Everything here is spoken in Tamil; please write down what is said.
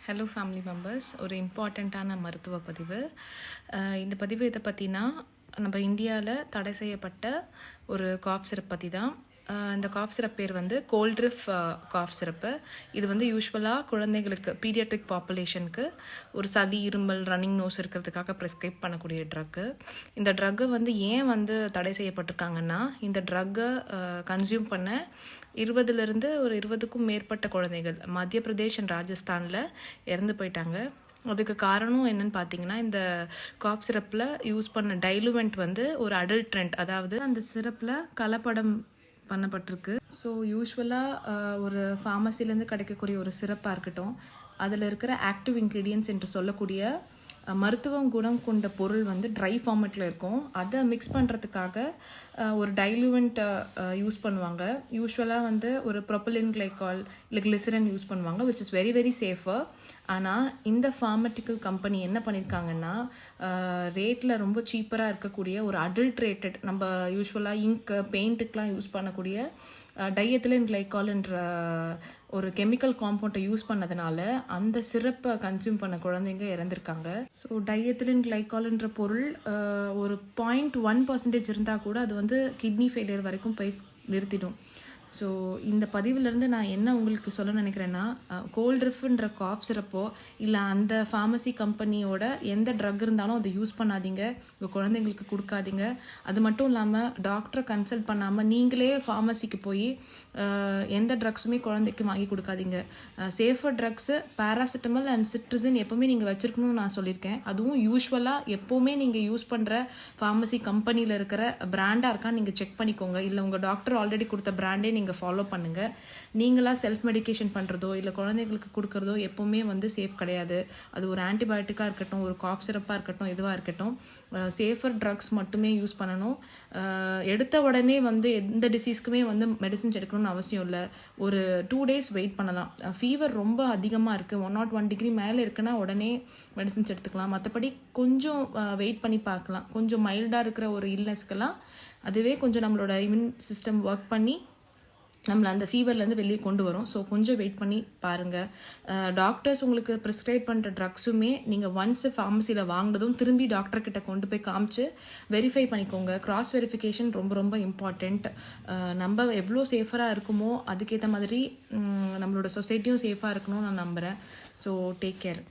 ஹலோ ஃபேமிலி மெம்பர்ஸ், ஒரு இம்பார்ட்டண்ட்டான மருத்துவ பதிவு. இந்த பதிவு இதை பற்றினா நம்ம இந்தியாவில் தடை செய்யப்பட்ட ஒரு காஃப் சிரப் பற்றி தான். இந்த காஃப் சிரப் பேர் வந்து கோல்ட்ரிஃப் காஃப் சிரப்பு. இது வந்து யூஸ்வலாக குழந்தைங்களுக்கு பீடியாட்ரிக் பாப்புலேஷனுக்கு ஒரு சளி, இருமல், ரன்னிங் நோஸ் இருக்கிறதுக்காக ப்ரெஸ்கிரைப் பண்ணக்கூடிய ட்ரக்கு. இந்த ட்ரக்கு வந்து ஏன் வந்து தடை செய்யப்பட்டிருக்காங்கன்னா, இந்த ட்ரக்கை கன்சியூம் பண்ண 20லேருந்து ஒரு 20க்கும் மேற்பட்ட குழந்தைகள் மத்திய பிரதேஷ் அண்ட் ராஜஸ்தானில் இறந்து போயிட்டாங்க. அதுக்கு காரணம் என்னன்னு பார்த்தீங்கன்னா, இந்த காஃப் சிரப்பில் யூஸ் பண்ண டைலுவெண்ட் வந்து ஒரு அடல்ட்ரண்ட், அதாவது அந்த சிரப்பில் கலப்படம் பண்ணப்பட்டிருக்கு. ஸோ யூஸ்வலாக ஒரு ஃபார்மசிலேருந்து கிடைக்கக்கூடிய ஒரு சிரப்பாக இருக்கட்டும், அதில் இருக்கிற ஆக்டிவ் இன்க்ரீடியன்ட்ஸ் என்று சொல்லக்கூடிய மருத்துவம் குணம் கொண்ட பொருள் வந்து ட்ரை ஃபார்மேட்டில் இருக்கும். அதை மிக்ஸ் பண்ணுறதுக்காக ஒரு டைலுவெண்ட் யூஸ் பண்ணுவாங்க. யூஸ்வலாக வந்து ஒரு ப்ரொப்பலின் கிளைகால் இல்லை கிளிசரின் யூஸ் பண்ணுவாங்க, which is very very safer. ஆனால் இந்த ஃபார்மட்டிக்கல் கம்பெனி என்ன பண்ணியிருக்காங்கன்னா, ரேட்டில் ரொம்ப சீப்பராக இருக்கக்கூடிய ஒரு அடல்ட்ரேட்டட், நம்ம யூஸ்வலாக இங்க் பெயிண்ட்டுக்கெலாம் யூஸ் பண்ணக்கூடிய டைஎத்திலின் கிளைகால் என்ற ஒரு கெமிக்கல் காம்பவுண்டை யூஸ் பண்ணதுனால அந்த சிரப்பை கன்சியூம் பண்ண குழந்தைங்க இறந்துருக்காங்க. ஸோ டைஎத்திலின் கிளைகால்ன்ற பொருள் ஒரு 0.1% இருந்தால் கூட அது வந்து கிட்னி ஃபெயிலியர் வரைக்கும் போய் நிறுத்திடும். ஸோ இந்த பதிவிலேருந்து நான் என்ன உங்களுக்கு சொல்ல நினைக்கிறேன்னா, கோல்ட்ரிஃப்ன்ற காஃப் சிரப்போ இல்லை அந்த ஃபார்மசி கம்பெனியோட எந்த ட்ரக் இருந்தாலும் அதை யூஸ் பண்ணாதீங்க, உங்கள் குழந்தைங்களுக்கு கொடுக்காதீங்க. அது மட்டும் இல்லாமல் டாக்டரை கன்சல்ட் பண்ணாமல் நீங்களே ஃபார்மசிக்கு போய் எந்த ட்ரக்ஸுமே குழந்தைக்கு வாங்கி கொடுக்காதீங்க. சேஃபர் ட்ரக்ஸு பேராசிட்டமல் அண்ட் சிட்ரிசின் எப்போவுமே நீங்கள் வச்சுருக்கணும்னு நான் சொல்லியிருக்கேன். அதுவும் யூஸ்வலாக எப்போவுமே நீங்கள் யூஸ் பண்ணுற ஃபார்மசி கம்பெனியில் இருக்கிற பிராண்டாக இருக்கான்னு நீங்கள் செக் பண்ணிக்கோங்க. இல்லை உங்கள் டாக்டர் ஆல்ரெடி கொடுத்த பிராண்டே நீங்கள் ஃபாலோ பண்ணுங்கள். நீங்களாக செல்ஃப் மெடிக்கேஷன் பண்ணுறதோ இல்லை குழந்தைங்களுக்கு கொடுக்குறதோ எப்போவுமே வந்து சேஃப் கிடையாது. அது ஒரு ஆன்டிபயோட்டிக்காக இருக்கட்டும், ஒரு காஃப் சிரப்பாக இருக்கட்டும், எதுவாக இருக்கட்டும், சேஃபர் ட்ரக்ஸ் மட்டுமே யூஸ் பண்ணணும். எடுத்த உடனே வந்து எந்த டிசீஸ்க்குமே வந்து மெடிசின்ஸ் எடுக்கணும்னு அவசியம் இல்லை. ஒரு 2 days வெயிட் பண்ணலாம். ஃபீவர் ரொம்ப அதிகமாக இருக்குது, 101 degree மேலே இருக்குன்னா உடனே மெடிசின்ஸ் எடுத்துக்கலாம். மற்றபடி கொஞ்சம் வெயிட் பண்ணி பார்க்கலாம். கொஞ்சம் மைல்டாக இருக்கிற ஒரு இல்னஸ்க்கெல்லாம் அதுவே கொஞ்சம் நம்மளோட இம்யூன் சிஸ்டம் ஒர்க் பண்ணி நம்மளை அந்த ஃபீவர்லேருந்து வெளியே கொண்டு வரும். ஸோ கொஞ்சம் வெயிட் பண்ணி பாருங்கள். டாக்டர்ஸ் உங்களுக்கு ப்ரிஸ்கிரைப் பண்ணுற ட்ரக்ஸுமே நீங்கள் ஒன்ஸ் ஃபார்மசியில் வாங்கினதும் திரும்பி டாக்டர்கிட்ட கொண்டு போய் காமிச்சு வெரிஃபை பண்ணிக்கோங்க. கிராஸ் வெரிஃபிகேஷன் ரொம்ப ரொம்ப இம்பார்ட்டண்ட். நம்ம எவ்வளோ சேஃபராக இருக்குமோ அதுக்கேற்ற மாதிரி நம்மளோட சொசைட்டியும் சேஃபாக இருக்கணும்னு நான் நம்புகிறேன். So take care.